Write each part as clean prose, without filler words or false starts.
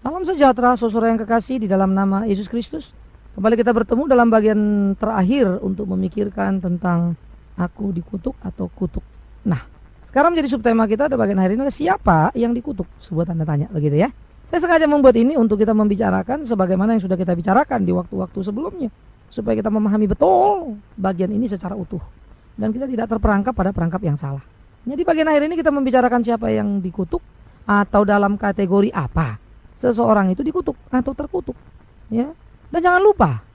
Salam sejahtera saudara yang kekasih di dalam nama Yesus Kristus. Kembali kita bertemu dalam bagian terakhir untuk memikirkan tentang aku dikutuk atau kutuk. Nah, sekarang menjadi subtema kita pada bagian hari ini adalah siapa yang dikutuk? Sebuah tanda tanya begitu ya. Saya sengaja membuat ini untuk kita membicarakan sebagaimana yang sudah kita bicarakan di waktu-waktu sebelumnya, supaya kita memahami betul bagian ini secara utuh dan kita tidak terperangkap pada perangkap yang salah. Jadi bagian akhir ini kita membicarakan siapa yang dikutuk atau dalam kategori apa seseorang itu dikutuk atau terkutuk, ya. Dan jangan lupa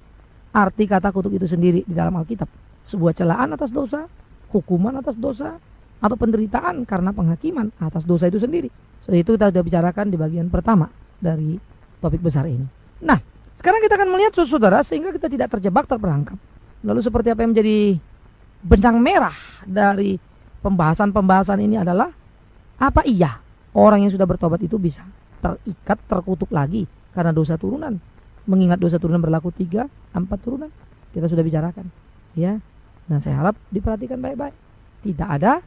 arti kata kutuk itu sendiri di dalam Alkitab, sebuah celaan atas dosa, hukuman atas dosa, atau penderitaan karena penghakiman atas dosa itu sendiri. So, itu kita sudah bicarakan di bagian pertama dari topik besar ini. Nah, sekarang kita akan melihat saudara sehingga kita tidak terjebak terperangkap. Lalu seperti apa yang menjadi benang merah dari pembahasan-pembahasan ini adalah apa iya orang yang sudah bertobat itu bisa terikat, terkutuk lagi karena dosa turunan. Mengingat dosa turunan berlaku 3-4 turunan. Kita sudah bicarakan, ya. Dan saya harap diperhatikan baik-baik. Tidak ada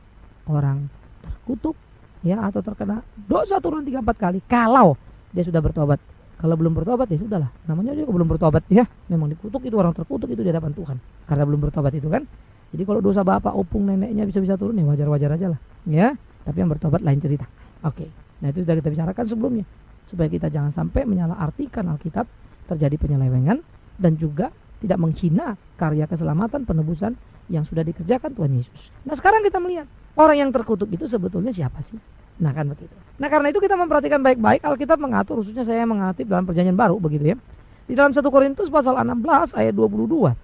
orang terkutuk, ya, atau terkena dosa turunan 3-4 kali kalau dia sudah bertobat. Kalau belum bertobat ya sudahlah, namanya juga belum bertobat, ya. Memang dikutuk itu, orang terkutuk itu di hadapan Tuhan karena belum bertobat itu kan. Jadi kalau dosa bapak, opung, neneknya bisa turun ya wajar-wajar aja lah, ya. Tapi yang bertobat lain cerita. Oke. Nah, itu sudah kita bicarakan sebelumnya, supaya kita jangan sampai menyalahartikan Alkitab, terjadi penyelewengan, dan juga tidak menghina karya keselamatan penebusan yang sudah dikerjakan Tuhan Yesus. Nah, sekarang kita melihat orang yang terkutuk itu sebetulnya siapa sih? Nah, kan begitu. Nah, karena itu kita memperhatikan baik-baik Alkitab mengatur, khususnya saya mengatip dalam Perjanjian Baru begitu ya. Di dalam 1 Korintus pasal 16 ayat 22.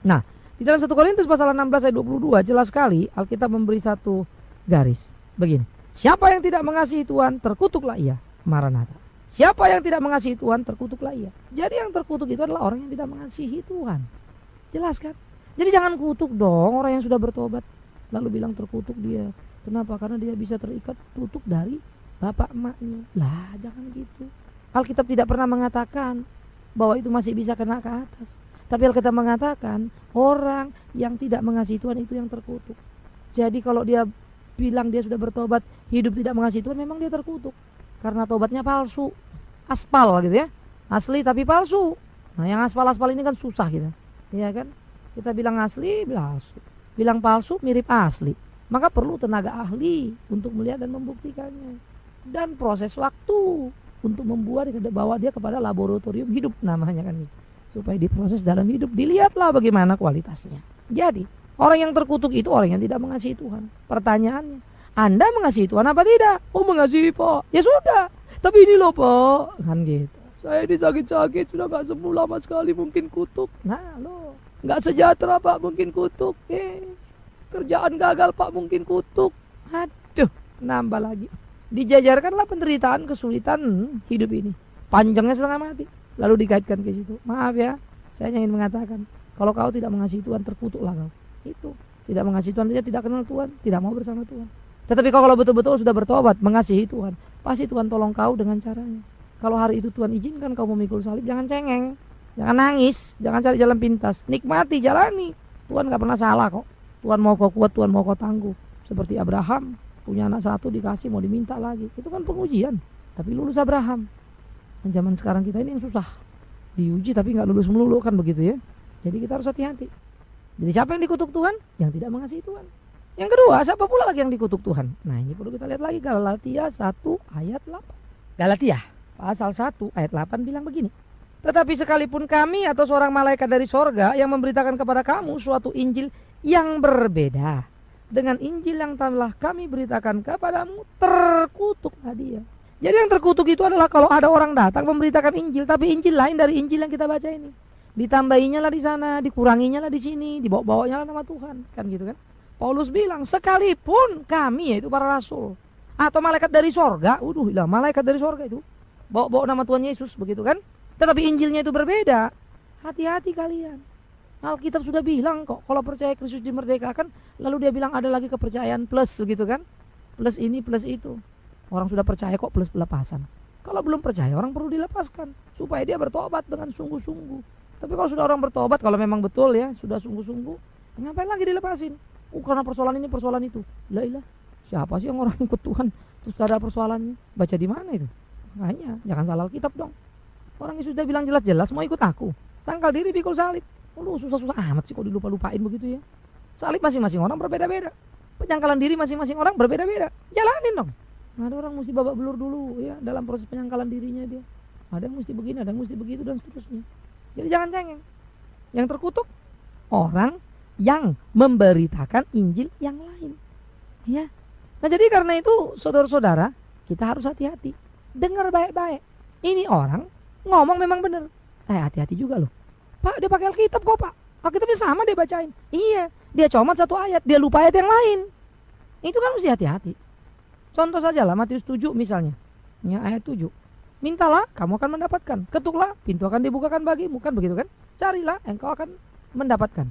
Nah, di dalam 1 Korintus pasal 16 ayat 22 jelas sekali Alkitab memberi satu garis. Begini. Siapa yang tidak mengasihi Tuhan, terkutuklah ia. Maranatha. Siapa yang tidak mengasihi Tuhan, terkutuklah ia. Jadi yang terkutuk itu adalah orang yang tidak mengasihi Tuhan. Jelas kan? Jadi jangan kutuk dong orang yang sudah bertobat, lalu bilang terkutuk dia. Kenapa? Karena dia bisa terikat tutuk dari bapak emaknya. Lah, jangan gitu. Alkitab tidak pernah mengatakan bahwa itu masih bisa kena ke atas. Tapi Alkitab mengatakan orang yang tidak mengasihi Tuhan itu yang terkutuk. Jadi kalau dia bilang dia sudah bertobat, hidup tidak mengasihi Tuhan, memang dia terkutuk. Karena tobatnya palsu, aspal gitu ya, asli tapi palsu. Nah, yang aspal-aspal ini kan susah gitu, ya kan? Kita bilang asli, palsu. Bilang palsu, mirip asli. Maka perlu tenaga ahli untuk melihat dan membuktikannya. Dan proses waktu untuk membuat bawa dia kepada laboratorium hidup namanya kan gitu. Supaya diproses dalam hidup, dilihatlah bagaimana kualitasnya. Jadi orang yang terkutuk itu orang yang tidak mengasihi Tuhan. Pertanyaannya, Anda mengasihi Tuhan apa tidak? Oh, mengasihi Pak. Ya sudah. Tapi ini loh Pak, kan gitu. Saya ini sakit-sakit sudah gak sembuh lama sekali, mungkin kutuk. Nah loh, gak sejahtera Pak, mungkin kutuk. Kerjaan gagal Pak, mungkin kutuk. Aduh, nambah lagi. Dijajarkanlah penderitaan, kesulitan hidup ini. Panjangnya setengah mati. Lalu dikaitkan ke situ. Maaf ya, saya ingin mengatakan, kalau kau tidak mengasihi Tuhan, terkutuklah kau. Itu tidak mengasihi Tuhan, dia tidak kenal Tuhan, tidak mau bersama Tuhan. Tetapi kalau betul-betul sudah bertobat, mengasihi Tuhan, pasti Tuhan tolong kau dengan caranya. Kalau hari itu Tuhan izinkan kau memikul salib, jangan cengeng, jangan nangis, jangan cari jalan pintas, nikmati, jalani. Tuhan gak pernah salah kok. Tuhan mau kau kuat, Tuhan mau kau tangguh. Seperti Abraham, punya anak satu dikasih, mau diminta lagi. Itu kan pengujian, tapi lulus Abraham. Dan zaman sekarang kita ini yang susah, diuji tapi gak lulus melulu kan begitu ya. Jadi kita harus hati-hati. Jadi siapa yang dikutuk Tuhan? Yang tidak mengasihi Tuhan. Yang kedua, siapa pula lagi yang dikutuk Tuhan? Nah, ini perlu kita lihat lagi, Galatia 1 ayat 8. Galatia pasal 1 ayat 8 bilang begini. Tetapi sekalipun kami atau seorang malaikat dari sorga yang memberitakan kepada kamu suatu Injil yang berbeda dengan Injil yang telah kami beritakan kepadamu, terkutuklah dia. Jadi yang terkutuk itu adalah kalau ada orang datang memberitakan Injil, tapi Injil lain dari Injil yang kita baca ini. Ditambahinya lah di sana, dikuranginya lah di sini, dibawa-bawanya lah nama Tuhan, kan gitu kan? Paulus bilang, sekalipun kami, yaitu para rasul atau malaikat dari sorga, malaikat dari sorga itu bawa-bawa nama Tuhan Yesus, begitu kan? Tetapi Injilnya itu berbeda. Hati-hati kalian. Alkitab sudah bilang kok, kalau percaya Kristus dimerdekakan, lalu dia bilang ada lagi kepercayaan plus, begitu kan? Plus ini, plus itu. Orang sudah percaya kok plus pelepasan. Kalau belum percaya, orang perlu dilepaskan supaya dia bertobat dengan sungguh-sungguh. Tapi kalau sudah orang bertobat, kalau memang betul ya, sudah sungguh-sungguh, ngapain lagi dilepasin? Karena persoalan ini, persoalan itu. Lah, siapa sih yang orang ikut Tuhan terus ada persoalannya? Baca di mana itu? Makanya jangan salah Alkitab dong. Orang yang sudah bilang jelas-jelas mau ikut aku, sangkal diri pikul salib. Lu susah-susah amat sih kok dilupa-lupain begitu ya. Salib masing-masing orang berbeda-beda. Penyangkalan diri masing-masing orang berbeda-beda. Jalanin dong. Ada orang mesti babak belur dulu ya dalam proses penyangkalan dirinya dia. Ada yang mesti begini, ada yang mesti begitu dan seterusnya. Jadi jangan cengeng. Yang terkutuk orang yang memberitakan Injil yang lain. Ya. Nah jadi karena itu saudara-saudara, kita harus hati-hati. Dengar baik-baik. Ini orang ngomong memang benar. Hati-hati juga loh. Pak, dia pakai Alkitab kok, Pak. Alkitabnya sama dia bacain. Iya, dia comot satu ayat, dia lupa ayat yang lain. Itu kan mesti hati-hati. Contoh saja lah, Matius 7 misalnya. Ya, ayat 7. Mintalah, kamu akan mendapatkan. Ketuklah, pintu akan dibukakan bagimu. Kan begitu kan? Carilah, engkau akan mendapatkan.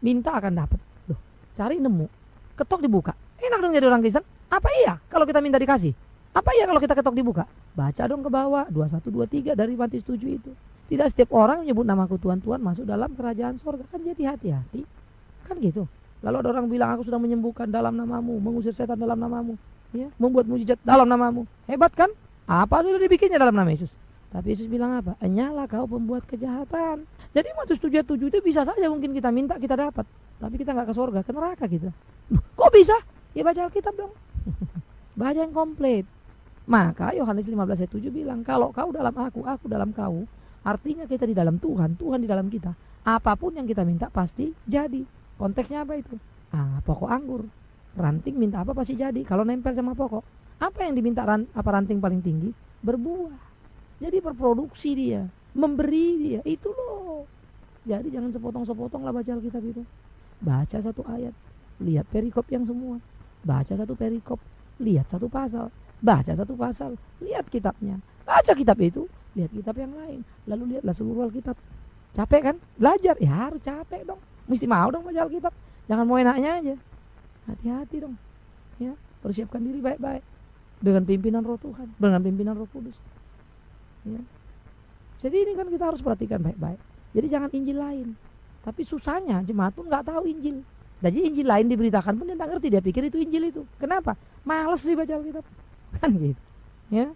Minta akan dapat. Loh, cari nemu. Ketok dibuka. Enak dong jadi orang Kristen. Apa iya kalau kita minta dikasih? Apa iya kalau kita ketok dibuka? Baca dong ke bawah 21-23 dari Matius 7 itu. Tidak setiap orang menyebut namaku Tuhan, Tuhan masuk dalam kerajaan sorga. Kan jadi hati-hati. Kan gitu. Lalu ada orang bilang aku sudah menyembuhkan dalam namamu, mengusir setan dalam namamu, ya, membuat mujizat dalam namamu. Hebat kan? Apa sudah dibikinnya dalam nama Yesus? Tapi Yesus bilang apa? Enyalah kau pembuat kejahatan. Jadi Matius 7 itu bisa saja mungkin kita minta kita dapat, tapi kita nggak ke sorga, ke neraka kita. Kok bisa? Ya baca Alkitab dong. Baca yang komplit. Maka Yohanes 15 ayat 7 bilang, kalau kau dalam aku dalam kau, artinya kita di dalam Tuhan, Tuhan di dalam kita. Apapun yang kita minta pasti jadi. Konteksnya apa itu? Pokok anggur. Ranting minta apa pasti jadi. Kalau nempel sama pokok, apa yang diminta ranting paling tinggi? Berbuah. Jadi berproduksi dia, memberi dia. Itu loh. Jadi jangan sepotong-sepotong lah baca Alkitab itu. Baca satu ayat, lihat perikop yang semua. Baca satu perikop, lihat satu pasal. Baca satu pasal, lihat kitabnya. Baca kitab itu, lihat kitab yang lain. Lalu lihatlah seluruh Alkitab. Capek kan? Belajar, ya harus capek dong. Mesti mau dong baca Alkitab. Jangan mau enaknya aja. Hati-hati dong. Ya, persiapkan diri baik-baik dengan pimpinan Roh Tuhan, dengan pimpinan Roh Kudus. Ya. Jadi ini kan kita harus perhatikan baik-baik. Jadi jangan Injil lain. Tapi susahnya jemaat pun nggak tahu Injil. Jadi Injil lain diberitakan pun dia nggak ngerti, dia pikir itu Injil itu. Kenapa? Males sih baca Alkitab. Kan gitu. Ya.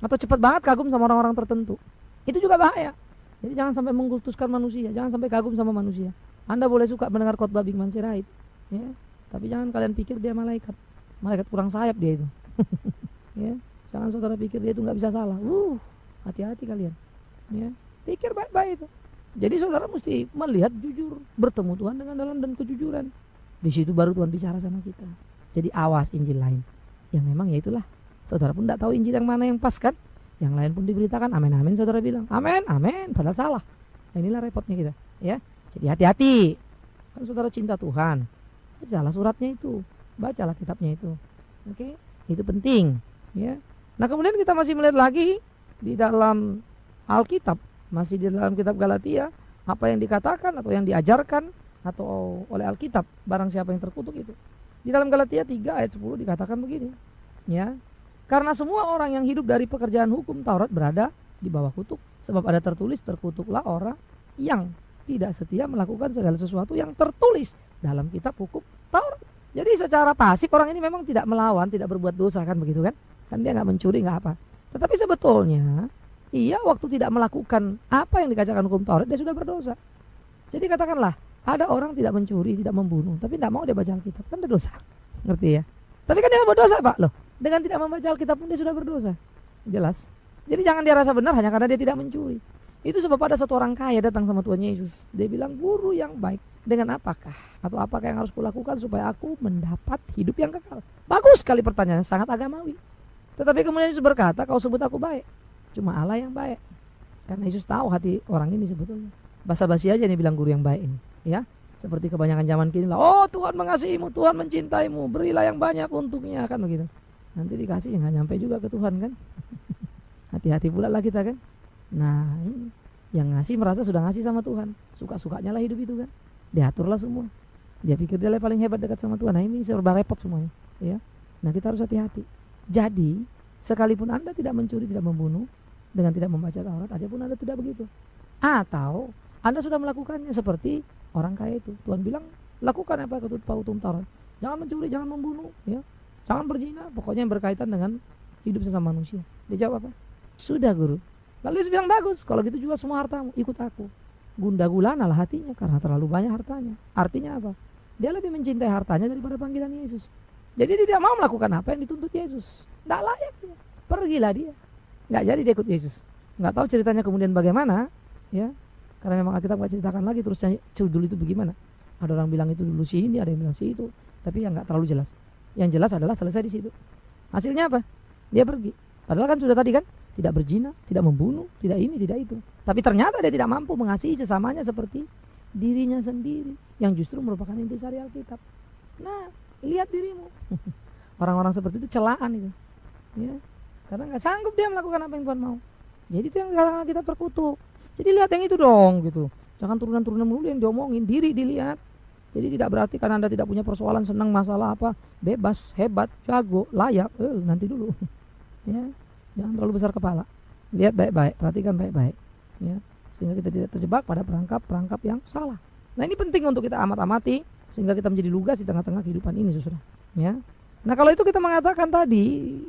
Atau cepat banget kagum sama orang-orang tertentu. Itu juga bahaya. Jadi jangan sampai mengkultuskan manusia, jangan sampai kagum sama manusia. Anda boleh suka mendengar khotbah Bigman Sirait, ya, tapi jangan kalian pikir dia malaikat. Malaikat kurang sayap dia itu. Ya, jangan saudara pikir dia itu nggak bisa salah. Hati-hati kalian. Ya, pikir baik-baik itu. Jadi saudara mesti melihat jujur, bertemu Tuhan dengan dalam dan kejujuran. Di situ baru Tuhan bicara sama kita. Jadi awas Injil lain. Yang memang ya itulah. Saudara pun tidak tahu Injil yang mana yang pas kan? Yang lain pun diberitakan amin amin, saudara bilang amin amin, padahal salah. Nah, inilah repotnya kita, ya. Jadi hati-hati. Kan saudara cinta Tuhan, bacalah suratnya itu, bacalah kitabnya itu. Oke, itu penting, ya. Nah kemudian kita masih melihat lagi di dalam Alkitab, masih di dalam kitab Galatia, apa yang dikatakan atau yang diajarkan atau oleh Alkitab, barang siapa yang terkutuk itu. Di dalam Galatia 3 ayat 10 dikatakan begini, ya. Karena semua orang yang hidup dari pekerjaan hukum Taurat berada di bawah kutuk. Sebab ada tertulis, terkutuklah orang yang tidak setia melakukan segala sesuatu yang tertulis dalam kitab hukum Taurat. Jadi secara pasif orang ini memang tidak melawan, tidak berbuat dosa kan begitu kan? Kan dia nggak mencuri, nggak apa. Tetapi sebetulnya, ia waktu tidak melakukan apa yang dikatakan hukum Taurat, dia sudah berdosa. Jadi katakanlah, ada orang tidak mencuri, tidak membunuh, tapi tidak mau dia baca Alkitab, kan dia dosa. Ngerti ya? Tapi kan dia nggak berdosa Pak, loh. Dengan tidak membaca Alkitab pun dia sudah berdosa. Jelas. Jadi jangan dia rasa benar hanya karena dia tidak mencuri. Itu sebab ada satu orang kaya datang sama Tuhan Yesus. Dia bilang, guru yang baik, dengan apakah? Atau apakah yang harus kulakukan supaya aku mendapat hidup yang kekal? Bagus sekali pertanyaannya, sangat agamawi. Tetapi kemudian Yesus berkata, kau sebut aku baik. Cuma Allah yang baik. Karena Yesus tahu hati orang ini sebetulnya. Basa-basi aja nih bilang guru yang baik ini. Ya, seperti kebanyakan zaman kini lah. Oh Tuhan mengasihimu, Tuhan mencintaimu, berilah yang banyak untuknya. Kan begitu. Nanti dikasih nggak nyampe juga ke Tuhan kan. Hati-hati pula lah kita kan. Nah ini yang ngasih merasa sudah ngasih sama Tuhan, suka-sukanya lah hidup itu kan, diaturlah semua. Dia pikir dia paling hebat dekat sama Tuhan. Nah ini serba repot semuanya, ya. Nah kita harus hati-hati. Jadi sekalipun Anda tidak mencuri, tidak membunuh, dengan tidak membaca Taurat, aja pun Anda tidak begitu. Atau Anda sudah melakukannya seperti orang kaya itu. Tuhan bilang lakukan apa hukum Taurat. Jangan mencuri, jangan membunuh, ya. Jangan berzina, pokoknya yang berkaitan dengan hidup sesama manusia. Dia jawab apa? Sudah guru. Lalu Yesus bilang, bagus, kalau gitu jual semua hartamu, ikut aku. Gundah gulana lah hatinya karena terlalu banyak hartanya. Artinya apa? Dia lebih mencintai hartanya daripada panggilan Yesus. Jadi dia tidak mau melakukan apa yang dituntut Yesus. Tidak layak dia. Pergilah dia. Nggak jadi dia ikut Yesus. Nggak tahu ceritanya kemudian bagaimana, ya. Karena memang Alkitab nggak ceritakan lagi terusnya dulu itu bagaimana. Ada orang bilang itu dulu si ini, ada yang bilang si itu, tapi yang nggak terlalu jelas. Yang jelas adalah selesai di situ. Hasilnya apa? Dia pergi. Padahal kan sudah tadi kan, tidak berzina, tidak membunuh, tidak ini, tidak itu. Tapi ternyata dia tidak mampu mengasihi sesamanya seperti dirinya sendiri, yang justru merupakan intisari Alkitab. Nah, lihat dirimu. Orang-orang seperti itu celaan itu, ya, karena nggak sanggup dia melakukan apa yang Tuhan mau. Jadi itu yang kadang-kadang kita terkutuk. Jadi lihat yang itu dong, gitu. Jangan turunan-turunan mulu yang diomongin, diri dilihat. Jadi tidak berarti karena Anda tidak punya persoalan, senang masalah apa, bebas, hebat, jago, layak, nanti dulu. Ya, jangan terlalu besar kepala. Lihat baik-baik, perhatikan baik-baik, ya, sehingga kita tidak terjebak pada perangkap-perangkap yang salah. Nah, ini penting untuk kita amat-amati sehingga kita menjadi lugas di tengah-tengah kehidupan ini, saudara. Ya. Nah, kalau itu kita mengatakan tadi,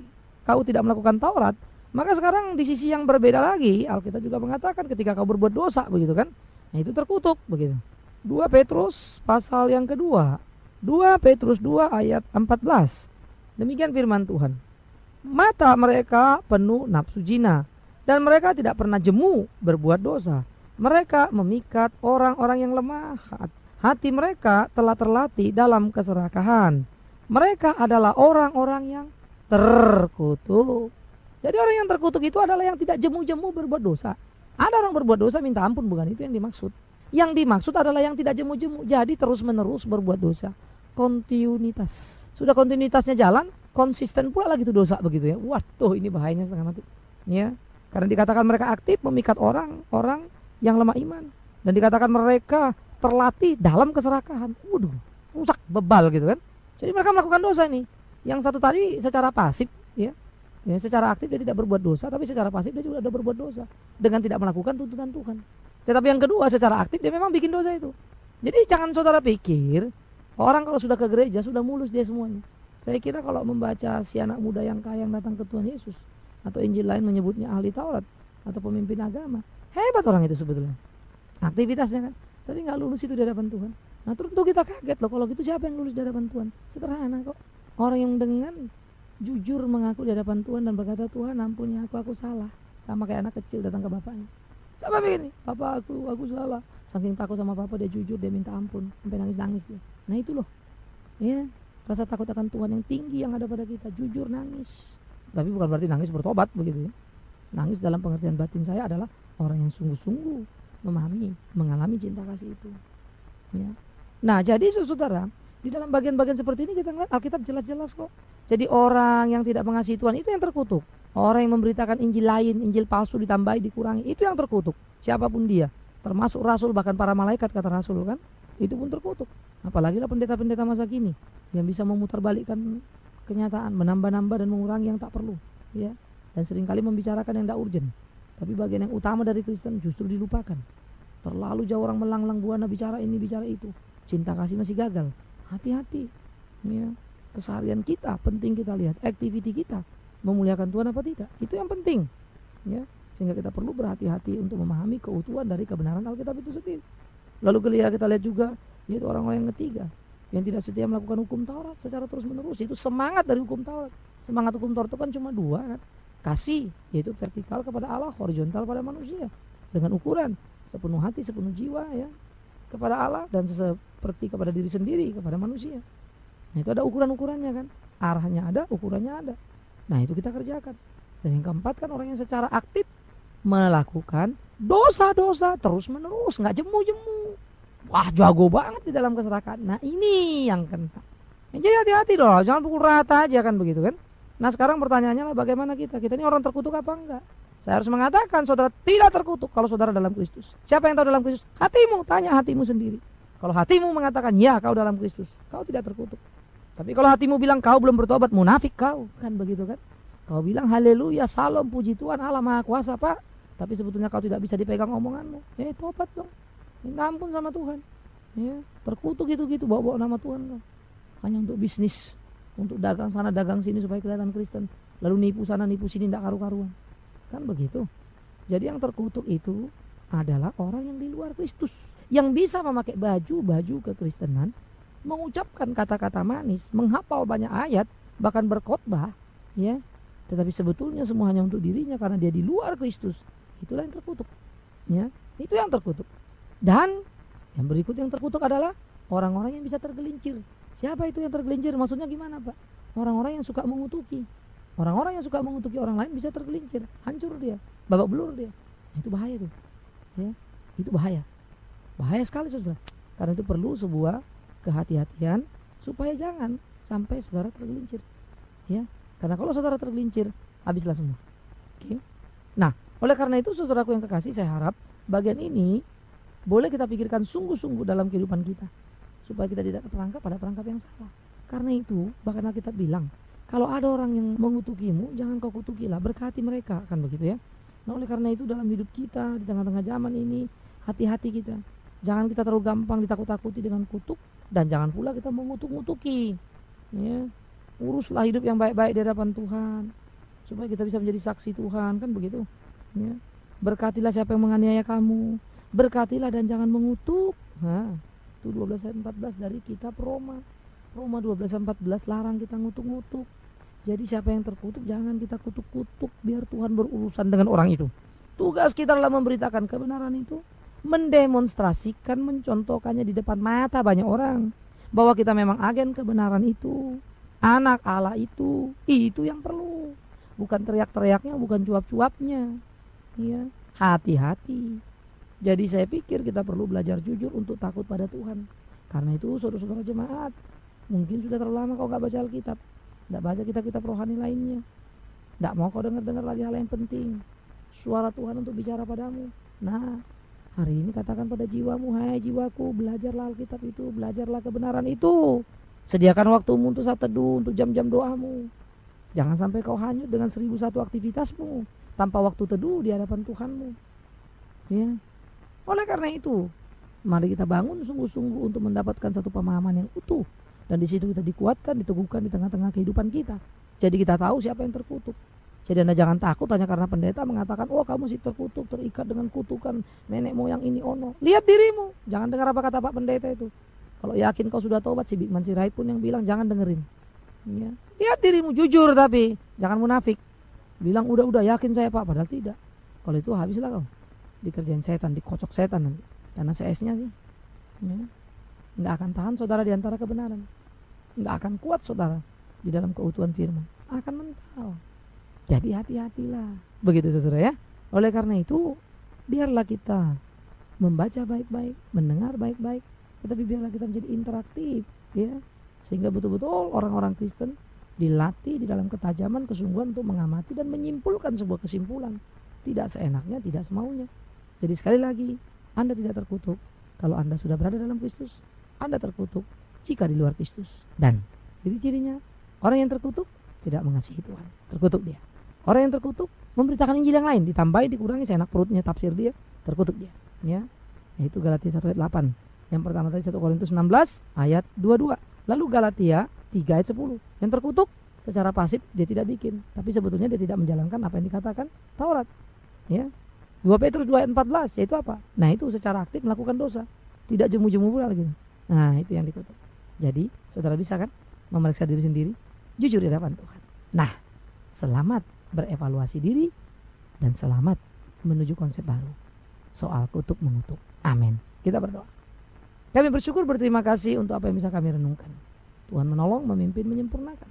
kau tidak melakukan Taurat, maka sekarang di sisi yang berbeda lagi, Alkitab juga mengatakan ketika kau berbuat dosa, begitu kan? Nah, itu terkutuk, begitu. 2 Petrus pasal yang kedua, 2 Petrus 2 ayat 14. Demikian firman Tuhan. Mata mereka penuh nafsu zina, dan mereka tidak pernah jemu berbuat dosa. Mereka memikat orang-orang yang lemah. Hati mereka telah terlatih dalam keserakahan. Mereka adalah orang-orang yang terkutuk. Jadi orang yang terkutuk itu adalah yang tidak jemu-jemu berbuat dosa. Ada orang berbuat dosa minta ampun, bukan itu yang dimaksud. Yang dimaksud adalah yang tidak jemu-jemu, jadi terus-menerus berbuat dosa. Kontinuitas. Sudah kontinuitasnya jalan, konsisten pula lagi itu dosa begitu ya. Waduh, ini bahayanya setengah mati. Ya, karena dikatakan mereka aktif memikat orang yang lemah iman, dan dikatakan mereka terlatih dalam keserakahan. Waduh, rusak bebal gitu kan. Jadi mereka melakukan dosa ini. Yang satu tadi secara pasif, ya, secara aktif dia tidak berbuat dosa, tapi secara pasif dia juga ada berbuat dosa dengan tidak melakukan tuntutan Tuhan. Tetapi yang kedua secara aktif dia memang bikin dosa itu. Jadi jangan saudara pikir orang kalau sudah ke gereja sudah mulus dia semuanya. Saya kira kalau membaca si anak muda yang kaya yang datang ke Tuhan Yesus, atau Injil lain menyebutnya ahli Taurat atau pemimpin agama, hebat orang itu sebetulnya aktivitasnya kan, tapi nggak lulus itu di hadapan Tuhan. Nah, tentu kita kaget loh, kalau gitu siapa yang lulus di hadapan Tuhan? Sederhana kok, orang yang dengan jujur mengaku di hadapan Tuhan dan berkata, Tuhan ampuni aku salah. Sama kayak anak kecil datang ke bapaknya, sama begini, Papa aku salah. Saking takut sama Papa dia jujur, dia minta ampun sampai nangis-nangis dia. Nah itu loh, ya, rasa takut akan Tuhan yang tinggi yang ada pada kita, jujur nangis. Tapi bukan berarti nangis bertobat begitu ya. Nangis dalam pengertian batin saya adalah orang yang sungguh-sungguh memahami, mengalami cinta kasih itu, ya. Nah, jadi saudara, di dalam bagian-bagian seperti ini kita lihat Alkitab jelas-jelas kok. Jadi orang yang tidak mengasihi Tuhan itu yang terkutuk. Orang yang memberitakan Injil lain, Injil palsu ditambahi, dikurangi, itu yang terkutuk. Siapapun dia, termasuk rasul, bahkan para malaikat kata rasul kan, itu pun terkutuk. Apalagi lah pendeta-pendeta masa kini yang bisa memutarbalikkan kenyataan, menambah-nambah dan mengurangi yang tak perlu, ya. Dan seringkali membicarakan yang tidak urgent. Tapi bagian yang utama dari Kristen justru dilupakan. Terlalu jauh orang melanglang buana bicara ini, bicara itu. Cinta kasih masih gagal. Hati-hati, ya. Keseharian kita penting kita lihat, activity kita memuliakan Tuhan apa tidak, itu yang penting, ya. Sehingga kita perlu berhati-hati untuk memahami keutuhan dari kebenaran Alkitab itu sendiri. Lalu kita lihat juga, yaitu orang-orang yang ketiga yang tidak setia melakukan hukum Taurat secara terus-menerus. Itu semangat dari hukum Taurat. Semangat hukum Taurat itu kan cuma dua kan, kasih, yaitu vertikal kepada Allah, horizontal pada manusia, dengan ukuran sepenuh hati, sepenuh jiwa, ya, kepada Allah, dan seperti kepada diri sendiri, kepada manusia. Nah, itu ada ukuran-ukurannya kan, arahnya ada, ukurannya ada. Nah, itu kita kerjakan. Dan yang keempat kan orang yang secara aktif melakukan dosa-dosa terus-menerus, nggak jemu-jemu. Wah, jago banget di dalam keserakahan. Nah, ini yang kena. Jadi hati-hati loh, jangan pukul rata aja kan begitu kan. Nah, sekarang pertanyaannya lah, bagaimana kita? Kita ini orang terkutuk apa enggak? Saya harus mengatakan saudara tidak terkutuk kalau saudara dalam Kristus. Siapa yang tahu dalam Kristus? Hatimu, tanya hatimu sendiri. Kalau hatimu mengatakan ya kau dalam Kristus, kau tidak terkutuk. Tapi kalau hatimu bilang kau belum bertobat, munafik kau, kan begitu kan? Kau bilang haleluya, salam, puji Tuhan, Allah Maha Kuasa Pak, tapi sebetulnya kau tidak bisa dipegang omonganmu. Tobat dong, minta ampun sama Tuhan. Ya, terkutuk gitu-gitu, bawa-bawa nama Tuhan kau. Hanya untuk bisnis, untuk dagang sana dagang sini supaya kelihatan Kristen, lalu nipu sana nipu sini, tidak karu-karuan. Kan begitu. Jadi yang terkutuk itu adalah orang yang di luar Kristus, yang bisa memakai baju kekristenan, mengucapkan kata-kata manis, menghafal banyak ayat, bahkan berkhotbah, ya. Tetapi sebetulnya semua hanya untuk dirinya karena dia di luar Kristus. Itulah yang terkutuk. Ya, itu yang terkutuk. Dan yang berikut yang terkutuk adalah orang-orang yang bisa tergelincir. Siapa itu yang tergelincir? Maksudnya gimana, Pak? Orang-orang yang suka mengutuki. Orang-orang yang suka mengutuki orang lain bisa tergelincir, hancur dia, babak belur dia. Itu bahaya tuh. Ya, itu bahaya. Bahaya sekali, Saudara. Karena itu perlu sebuah kehati-hatian supaya jangan sampai saudara tergelincir. Ya, karena kalau saudara tergelincir, habislah semua. Oke. Nah, oleh karena itu saudaraku yang kekasih, saya harap bagian ini boleh kita pikirkan sungguh-sungguh dalam kehidupan kita, supaya kita tidak terperangkap pada perangkap yang salah. Karena itu, bahkan kita bilang, kalau ada orang yang mengutukimu, jangan kau kutukilah, berkati mereka, kan begitu ya. Nah, oleh karena itu dalam hidup kita di tengah-tengah zaman ini, hati-hati kita. Jangan kita terlalu gampang ditakut-takuti dengan kutuk, dan jangan pula kita mengutuk-ngutuki. Ya, uruslah hidup yang baik-baik di hadapan Tuhan, supaya kita bisa menjadi saksi Tuhan, kan begitu. Ya. Berkatilah siapa yang menganiaya kamu, berkatilah dan jangan mengutuk. Nah, itu 12 ayat 14 dari kitab Roma. Roma 12 ayat 14 larang kita ngutuk-ngutuk. Jadi siapa yang terkutuk jangan kita kutuk-kutuk, biar Tuhan berurusan dengan orang itu. Tugas kita adalah memberitakan kebenaran itu, mendemonstrasikan, mencontohkannya di depan mata banyak orang, bahwa kita memang agen kebenaran itu, anak Allah itu yang perlu. Bukan teriak-teriaknya, bukan cuap-cuapnya. Ya, hati-hati. Jadi saya pikir kita perlu belajar jujur untuk takut pada Tuhan. Karena itu saudara-saudara jemaat, mungkin sudah terlalu lama kau gak baca Alkitab, gak baca kitab-kitab rohani lainnya, gak mau kau dengar-dengar lagi hal yang penting, suara Tuhan untuk bicara padamu. Nah, hari ini katakan pada jiwamu, hai jiwaku, belajarlah Alkitab itu, belajarlah kebenaran itu. Sediakan waktumu untuk saat teduh, untuk jam-jam doamu. Jangan sampai kau hanyut dengan 1001 aktivitasmu tanpa waktu teduh di hadapan Tuhanmu. Ya. Oleh karena itu, mari kita bangun sungguh-sungguh untuk mendapatkan satu pemahaman yang utuh. Dan di situ kita dikuatkan, diteguhkan di tengah-tengah kehidupan kita. Jadi kita tahu siapa yang terkutuk. Jadi Anda jangan takut hanya karena pendeta mengatakan, oh kamu sih terkutuk, terikat dengan kutukan nenek moyang ini ono. Lihat dirimu, jangan dengar apa kata Pak Pendeta itu. Kalau yakin kau sudah tobat, si Bikman Sirait pun yang bilang jangan dengerin. Ya. Lihat dirimu, jujur tapi jangan munafik. Bilang udah yakin saya Pak, padahal tidak. Kalau itu habislah kau dikerjain setan, dikocok setan nanti. Karena CS-nya sih, ya, nggak akan tahan saudara di antara kebenaran, nggak akan kuat saudara di dalam keutuhan firman, akan mental. Jadi hati-hatilah, begitu saudara ya. Oleh karena itu, biarlah kita membaca baik-baik, mendengar baik-baik, tetapi biarlah kita menjadi interaktif, ya, sehingga betul-betul orang-orang Kristen dilatih di dalam ketajaman, kesungguhan untuk mengamati dan menyimpulkan sebuah kesimpulan, tidak seenaknya, tidak semaunya. Jadi sekali lagi, Anda tidak terkutuk kalau Anda sudah berada dalam Kristus. Anda terkutuk jika di luar Kristus. Dan ciri-cirinya, orang yang terkutuk tidak mengasihi Tuhan. Terkutuk dia. Orang yang terkutuk memberitakan Injil yang lain, ditambahi, dikurangi, seenak perutnya tafsir dia, terkutuk dia. Ya, yaitu Galatia 1 ayat 8. Yang pertama tadi 1 Korintus 16 ayat 22. Lalu Galatia 3 ayat 10. Yang terkutuk secara pasif dia tidak bikin, tapi sebetulnya dia tidak menjalankan apa yang dikatakan Taurat. Ya. 2 Petrus 2 ayat 14, yaitu apa? Nah, itu secara aktif melakukan dosa, tidak jemu-jemu pula gitu. Nah, itu yang dikutuk. Jadi, saudara bisa kan memeriksa diri sendiri, jujur di hadapan Tuhan. Nah, selamat berevaluasi diri dan selamat menuju konsep baru soal kutuk mengutuk. Amin. Kita berdoa. Kami bersyukur, berterima kasih untuk apa yang bisa kami renungkan. Tuhan menolong, memimpin, menyempurnakan,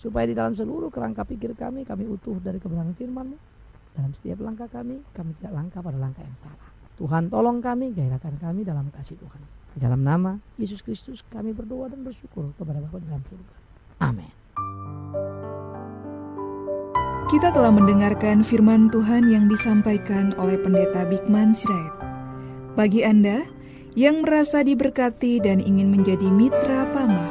supaya di dalam seluruh kerangka pikir kami utuh dari kebenaran firman-Mu. Dalam setiap langkah kami tidak langkah pada langkah yang salah. Tuhan tolong kami, gairahkan kami dalam kasih Tuhan. Di dalam nama Yesus Kristus kami berdoa dan bersyukur kepada Bapa di dalam surga. Amin. Kita telah mendengarkan firman Tuhan yang disampaikan oleh Pendeta Bikman Sirait. Bagi Anda yang merasa diberkati dan ingin menjadi mitra PAMA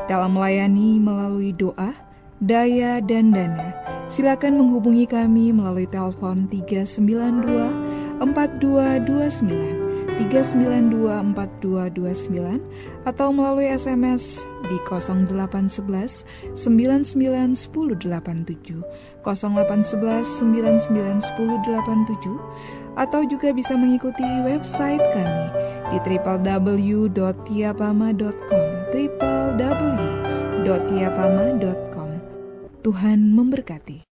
dalam melayani melalui doa, daya, dan dana, silakan menghubungi kami melalui telepon 392 4229 3924229 atau melalui SMS di 0811 991087, 0811 991087, atau juga bisa mengikuti website kami di www.tiapama.com, www.tiapama.com. Tuhan memberkati.